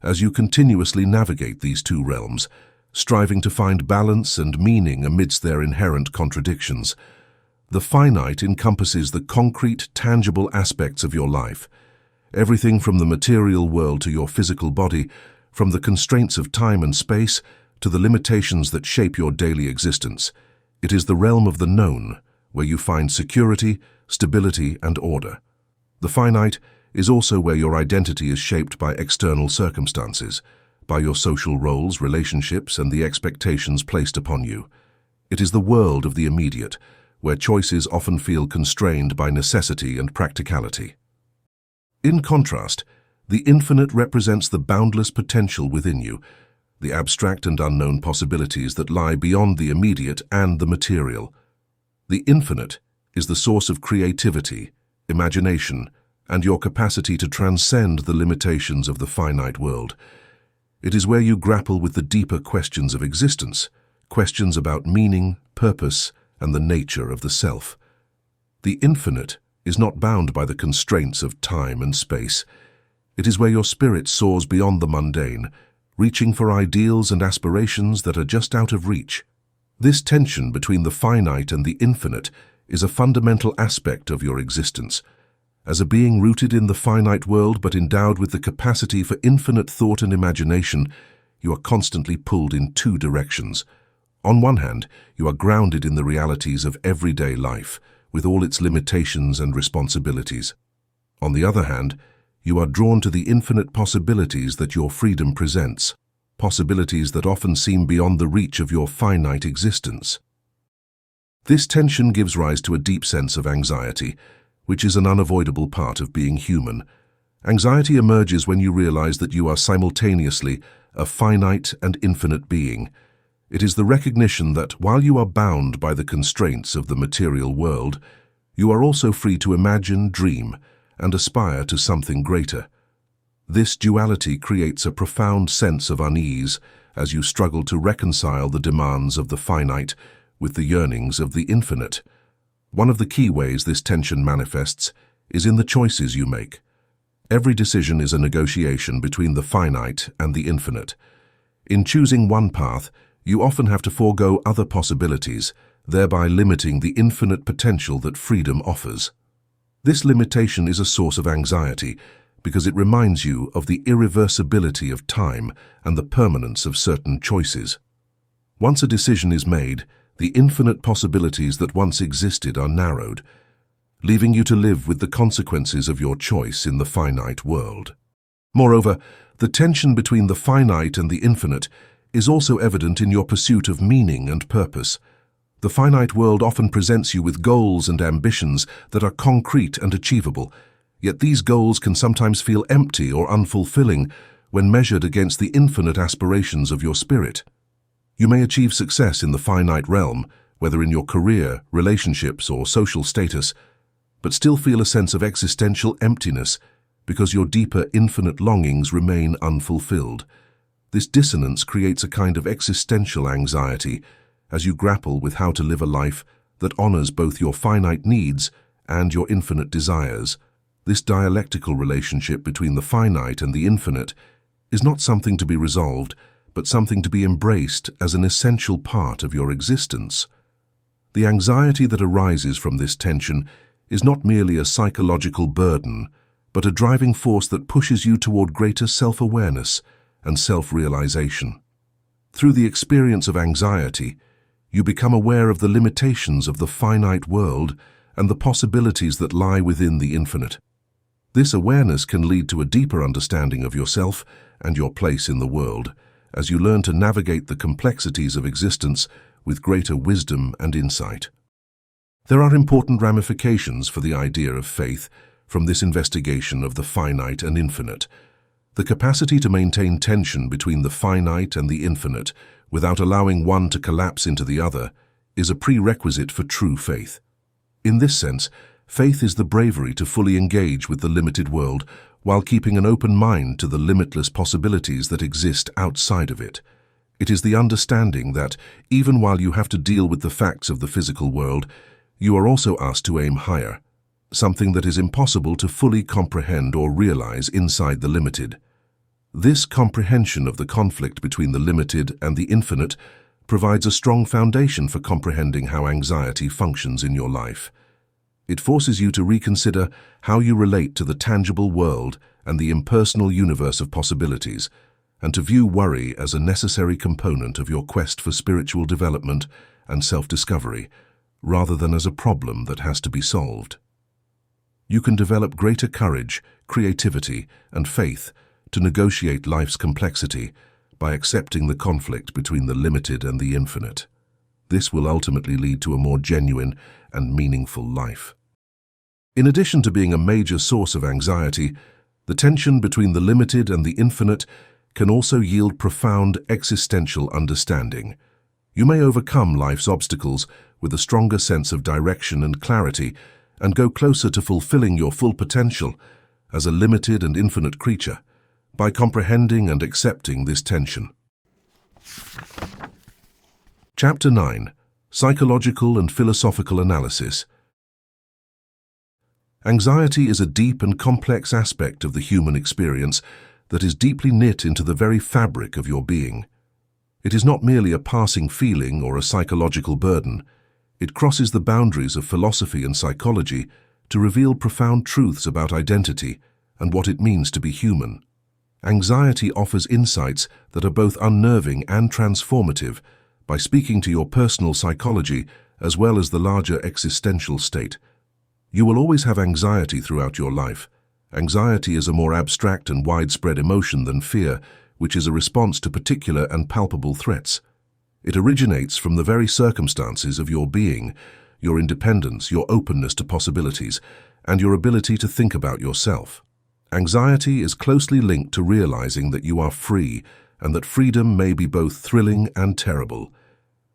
as you continuously navigate these two realms, striving to find balance and meaning amidst their inherent contradictions. The finite encompasses the concrete, tangible aspects of your life, everything from the material world to your physical body, from the constraints of time and space to the limitations that shape your daily existence. It is the realm of the known, where you find security, stability, and order. The finite is also where your identity is shaped by external circumstances, by your social roles, relationships, and the expectations placed upon you. It is the world of the immediate, where choices often feel constrained by necessity and practicality. In contrast, the infinite represents the boundless potential within you, the abstract and unknown possibilities that lie beyond the immediate and the material. The infinite is the source of creativity, imagination, and your capacity to transcend the limitations of the finite world. It is where you grapple with the deeper questions of existence, questions about meaning, purpose, and the nature of the self. The infinite is not bound by the constraints of time and space. It is where your spirit soars beyond the mundane, reaching for ideals and aspirations that are just out of reach. This tension between the finite and the infinite is a fundamental aspect of your existence. As a being rooted in the finite world but endowed with the capacity for infinite thought and imagination, you are constantly pulled in two directions. On one hand, you are grounded in the realities of everyday life, with all its limitations and responsibilities. On the other hand, you are drawn to the infinite possibilities that your freedom presents, possibilities that often seem beyond the reach of your finite existence. This tension gives rise to a deep sense of anxiety, which is an unavoidable part of being human. Anxiety emerges when you realize that you are simultaneously a finite and infinite being. It is the recognition that while you are bound by the constraints of the material world, you are also free to imagine, dream, and aspire to something greater. This duality creates a profound sense of unease as you struggle to reconcile the demands of the finite with the yearnings of the infinite. One of the key ways this tension manifests is in the choices you make. Every decision is a negotiation between the finite and the infinite. In choosing one path, you often have to forego other possibilities, thereby limiting the infinite potential that freedom offers. This limitation is a source of anxiety because it reminds you of the irreversibility of time and the permanence of certain choices. Once a decision is made, the infinite possibilities that once existed are narrowed, leaving you to live with the consequences of your choice in the finite world. Moreover, the tension between the finite and the infinite is also evident in your pursuit of meaning and purpose. The finite world often presents you with goals and ambitions that are concrete and achievable, yet these goals can sometimes feel empty or unfulfilling when measured against the infinite aspirations of your spirit. You may achieve success in the finite realm, whether in your career, relationships, or social status, but still feel a sense of existential emptiness because your deeper infinite longings remain unfulfilled. This dissonance creates a kind of existential anxiety as you grapple with how to live a life that honors both your finite needs and your infinite desires. This dialectical relationship between the finite and the infinite is not something to be resolved, but something to be embraced as an essential part of your existence. The anxiety that arises from this tension is not merely a psychological burden, but a driving force that pushes you toward greater self-awareness and self-realization. Through the experience of anxiety, you become aware of the limitations of the finite world and the possibilities that lie within the infinite. This awareness can lead to a deeper understanding of yourself and your place in the world, as you learn to navigate the complexities of existence with greater wisdom and insight. There are important ramifications for the idea of faith from this investigation of the finite and infinite. The capacity to maintain tension between the finite and the infinite without allowing one to collapse into the other is a prerequisite for true faith. In this sense, faith is the bravery to fully engage with the limited world while keeping an open mind to the limitless possibilities that exist outside of it. It is the understanding that, even while you have to deal with the facts of the physical world, you are also asked to aim higher, something that is impossible to fully comprehend or realize inside the limited. This comprehension of the conflict between the limited and the infinite provides a strong foundation for comprehending how anxiety functions in your life. It forces you to reconsider how you relate to the tangible world and the impersonal universe of possibilities, and to view worry as a necessary component of your quest for spiritual development and self-discovery, rather than as a problem that has to be solved. You can develop greater courage, creativity, and faith to negotiate life's complexity by accepting the conflict between the limited and the infinite. This will ultimately lead to a more genuine and meaningful life. In addition to being a major source of anxiety, the tension between the limited and the infinite can also yield profound existential understanding. You may overcome life's obstacles with a stronger sense of direction and clarity and go closer to fulfilling your full potential as a limited and infinite creature by comprehending and accepting this tension. Chapter 9. Psychological and Philosophical Analysis. Anxiety is a deep and complex aspect of the human experience that is deeply knit into the very fabric of your being. It is not merely a passing feeling or a psychological burden. It crosses the boundaries of philosophy and psychology to reveal profound truths about identity and what it means to be human. Anxiety offers insights that are both unnerving and transformative by speaking to your personal psychology as well as the larger existential state. You will always have anxiety throughout your life. Anxiety is a more abstract and widespread emotion than fear, which is a response to particular and palpable threats. It originates from the very circumstances of your being, your independence, your openness to possibilities, and your ability to think about yourself. Anxiety is closely linked to realizing that you are free and that freedom may be both thrilling and terrible.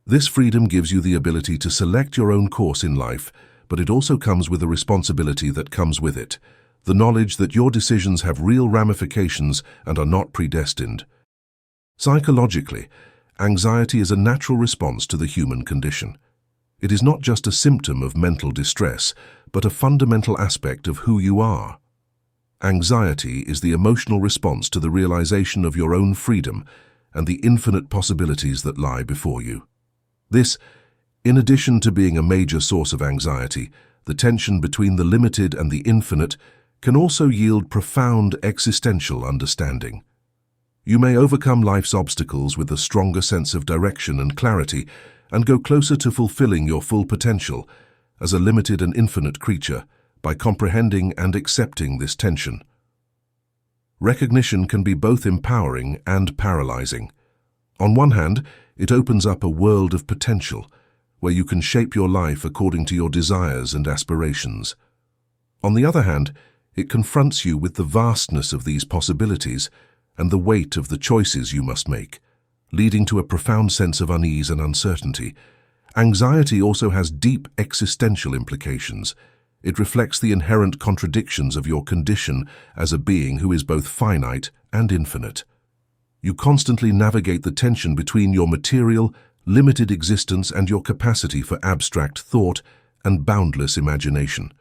This freedom gives you the ability to select your own course in life, but it also comes with a responsibility that comes with it, the knowledge that your decisions have real ramifications and are not predestined. Psychologically, anxiety is a natural response to the human condition. It is not just a symptom of mental distress, but a fundamental aspect of who you are. Anxiety is the emotional response to the realization of your own freedom and the infinite possibilities that lie before you. This, in addition to being a major source of anxiety, the tension between the limited and the infinite can also yield profound existential understanding. You may overcome life's obstacles with a stronger sense of direction and clarity and go closer to fulfilling your full potential as a limited and infinite creature by comprehending and accepting this tension. Recognition can be both empowering and paralyzing. On one hand, it opens up a world of potential, where you can shape your life according to your desires and aspirations. On the other hand, it confronts you with the vastness of these possibilities and the weight of the choices you must make, leading to a profound sense of unease and uncertainty. Anxiety also has deep existential implications. It reflects the inherent contradictions of your condition as a being who is both finite and infinite. You constantly navigate the tension between your material, limited existence and your capacity for abstract thought and boundless imagination.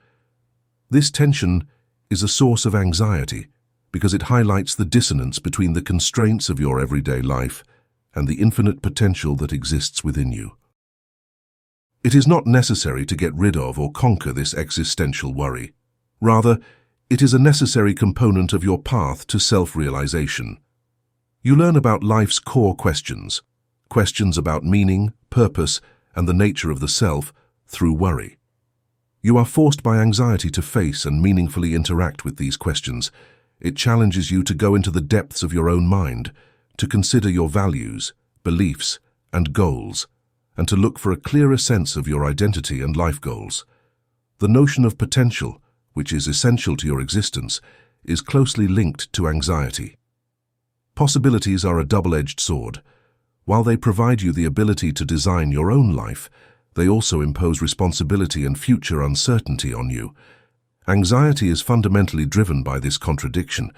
This tension is a source of anxiety because it highlights the dissonance between the constraints of your everyday life and the infinite potential that exists within you. It is not necessary to get rid of or conquer this existential worry. Rather, it is a necessary component of your path to self-realization. You learn about life's core questions, questions about meaning, purpose, and the nature of the self through worry. You are forced by anxiety to face and meaningfully interact with these questions. It challenges you to go into the depths of your own mind, to consider your values, beliefs, and goals, and to look for a clearer sense of your identity and life goals. The notion of potential, which is essential to your existence, is closely linked to anxiety. Possibilities are a double-edged sword. While they provide you the ability to design your own life, they also impose responsibility and future uncertainty on you. Anxiety is fundamentally driven by this contradiction.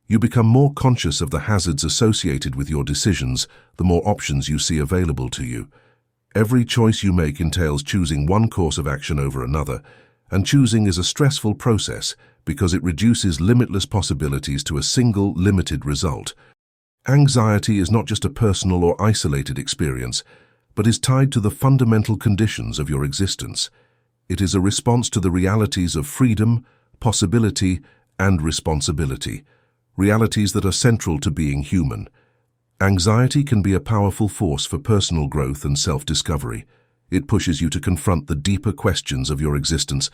You become more conscious of the hazards associated with your decisions, the more options you see available to you. Every choice you make entails choosing one course of action over another, and choosing is a stressful process because it reduces limitless possibilities to a single, limited result. Anxiety is not just a personal or isolated experience, but is tied to the fundamental conditions of your existence. It is a response to the realities of freedom, possibility, and responsibility, realities that are central to being human. Anxiety can be a powerful force for personal growth and self-discovery. It pushes you to confront the deeper questions of your existence,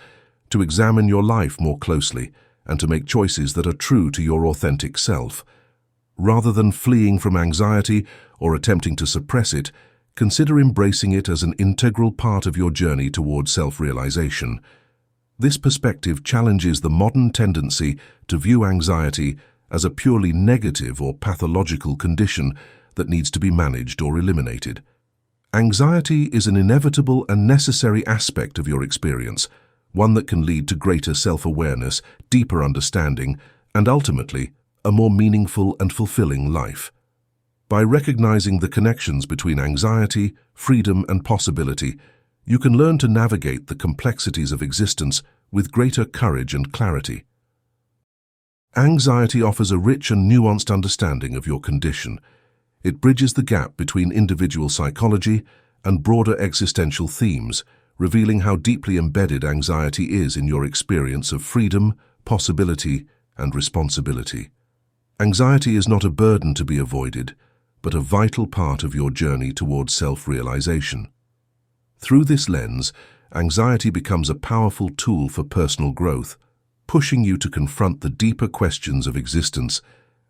to examine your life more closely, and to make choices that are true to your authentic self. Rather than fleeing from anxiety or attempting to suppress it, consider embracing it as an integral part of your journey toward self-realization. This perspective challenges the modern tendency to view anxiety as a purely negative or pathological condition that needs to be managed or eliminated. Anxiety is an inevitable and necessary aspect of your experience, one that can lead to greater self-awareness, deeper understanding, and ultimately, a more meaningful and fulfilling life. By recognizing the connections between anxiety, freedom, and possibility, you can learn to navigate the complexities of existence with greater courage and clarity. Anxiety offers a rich and nuanced understanding of your condition. It bridges the gap between individual psychology and broader existential themes, revealing how deeply embedded anxiety is in your experience of freedom, possibility, and responsibility. Anxiety is not a burden to be avoided, but a vital part of your journey towards self-realization. Through this lens, anxiety becomes a powerful tool for personal growth, pushing you to confront the deeper questions of existence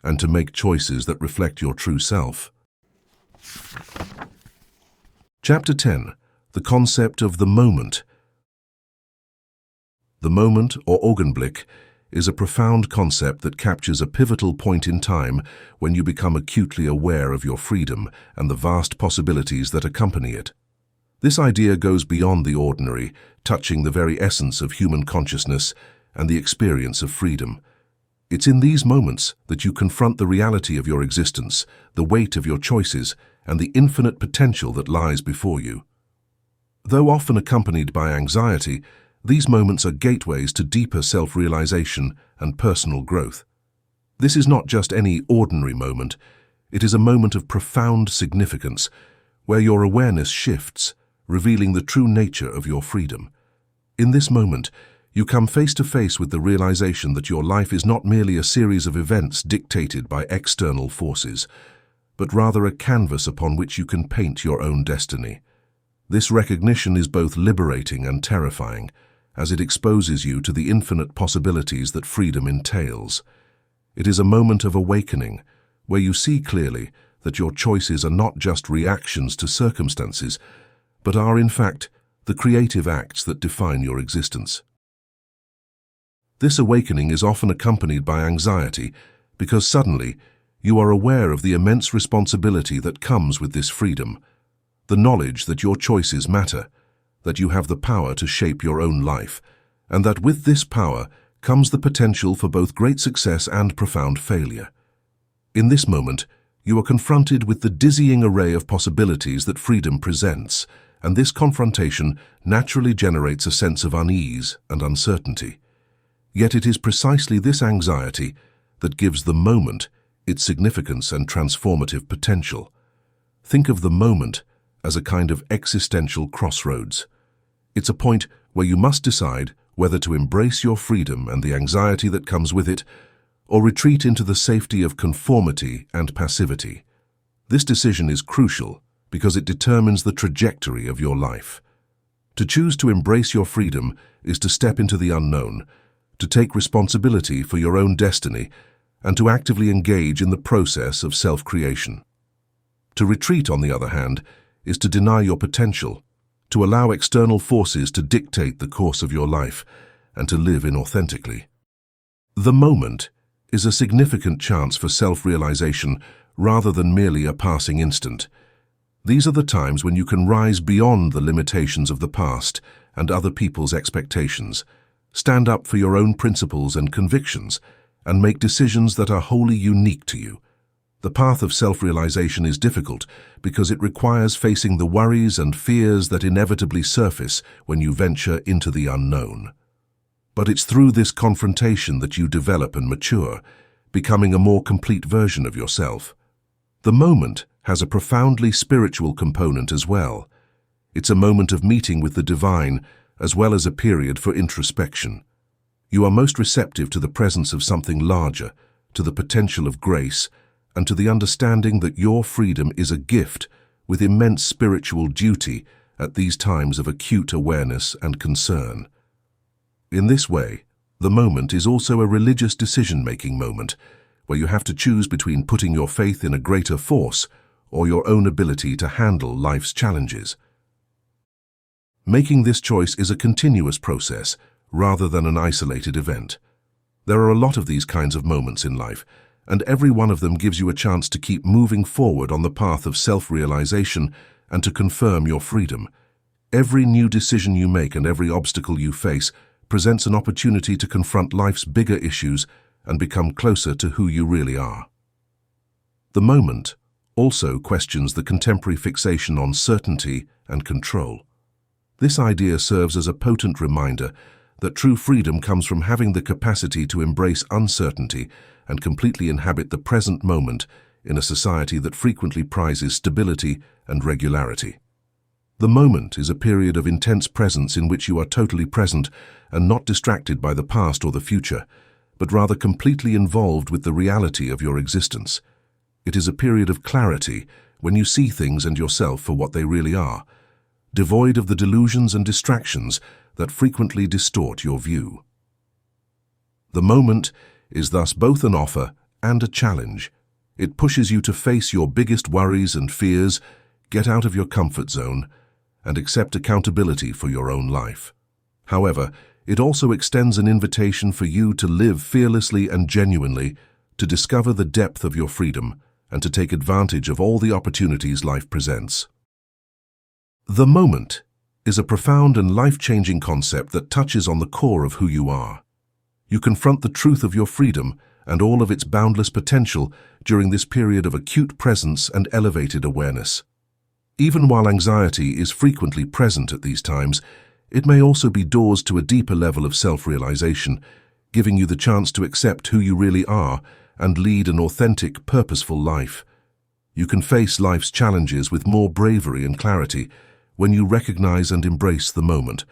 and to make choices that reflect your true self. Chapter 10. The concept of the moment. The moment, or Augenblick, is a profound concept that captures a pivotal point in time when you become acutely aware of your freedom and the vast possibilities that accompany it. This idea goes beyond the ordinary, touching the very essence of human consciousness and the experience of freedom. It's in these moments that you confront the reality of your existence, the weight of your choices, and the infinite potential that lies before you. Though often accompanied by anxiety, these moments are gateways to deeper self-realization and personal growth. This is not just any ordinary moment. It is a moment of profound significance, where your awareness shifts, revealing the true nature of your freedom. In this moment, you come face to face with the realization that your life is not merely a series of events dictated by external forces, but rather a canvas upon which you can paint your own destiny. This recognition is both liberating and terrifying, as it exposes you to the infinite possibilities that freedom entails. It is a moment of awakening, where you see clearly that your choices are not just reactions to circumstances, but are, in fact, the creative acts that define your existence. This awakening is often accompanied by anxiety, because suddenly you are aware of the immense responsibility that comes with this freedom, the knowledge that your choices matter, that you have the power to shape your own life, and that with this power comes the potential for both great success and profound failure. In this moment, you are confronted with the dizzying array of possibilities that freedom presents, and this confrontation naturally generates a sense of unease and uncertainty. Yet it is precisely this anxiety that gives the moment its significance and transformative potential. Think of the moment as a kind of existential crossroads. It's a point where you must decide whether to embrace your freedom and the anxiety that comes with it, or retreat into the safety of conformity and passivity. This decision is crucial because it determines the trajectory of your life. To choose to embrace your freedom is to step into the unknown, to take responsibility for your own destiny, and to actively engage in the process of self-creation. To retreat, on the other hand, is to deny your potential, to allow external forces to dictate the course of your life, and to live inauthentically. The moment is a significant chance for self-realization rather than merely a passing instant. These are the times when you can rise beyond the limitations of the past and other people's expectations, stand up for your own principles and convictions, and make decisions that are wholly unique to you. The path of self-realization is difficult because it requires facing the worries and fears that inevitably surface when you venture into the unknown. But it's through this confrontation that you develop and mature, becoming a more complete version of yourself. The moment has a profoundly spiritual component as well. It's a moment of meeting with the divine, as well as a period for introspection. You are most receptive to the presence of something larger, to the potential of grace, and to the understanding that your freedom is a gift with immense spiritual duty at these times of acute awareness and concern. In this way, the moment is also a religious decision-making moment, where you have to choose between putting your faith in a greater force or your own ability to handle life's challenges. Making this choice is a continuous process, rather than an isolated event. There are a lot of these kinds of moments in life, and every one of them gives you a chance to keep moving forward on the path of self-realization and to confirm your freedom. Every new decision you make and every obstacle you face presents an opportunity to confront life's bigger issues and become closer to who you really are. The moment also questions the contemporary fixation on certainty and control. This idea serves as a potent reminder that true freedom comes from having the capacity to embrace uncertainty and completely inhabit the present moment in a society that frequently prizes stability and regularity. The moment is a period of intense presence in which you are totally present and not distracted by the past or the future, but rather completely involved with the reality of your existence. It is a period of clarity when you see things and yourself for what they really are, devoid of the delusions and distractions that frequently distort your view. The moment is thus both an offer and a challenge. It pushes you to face your biggest worries and fears, get out of your comfort zone, and accept accountability for your own life. However, it also extends an invitation for you to live fearlessly and genuinely, to discover the depth of your freedom, and to take advantage of all the opportunities life presents. The moment is a profound and life-changing concept that touches on the core of who you are. You confront the truth of your freedom and all of its boundless potential during this period of acute presence and elevated awareness. Even while anxiety is frequently present at these times, it may also be doors to a deeper level of self-realization, giving you the chance to accept who you really are and lead an authentic, purposeful life. You can face life's challenges with more bravery and clarity when you recognize and embrace the moment,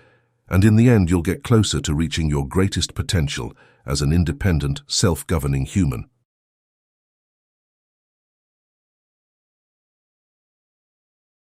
and in the end you'll get closer to reaching your greatest potential as an independent, self-governing human.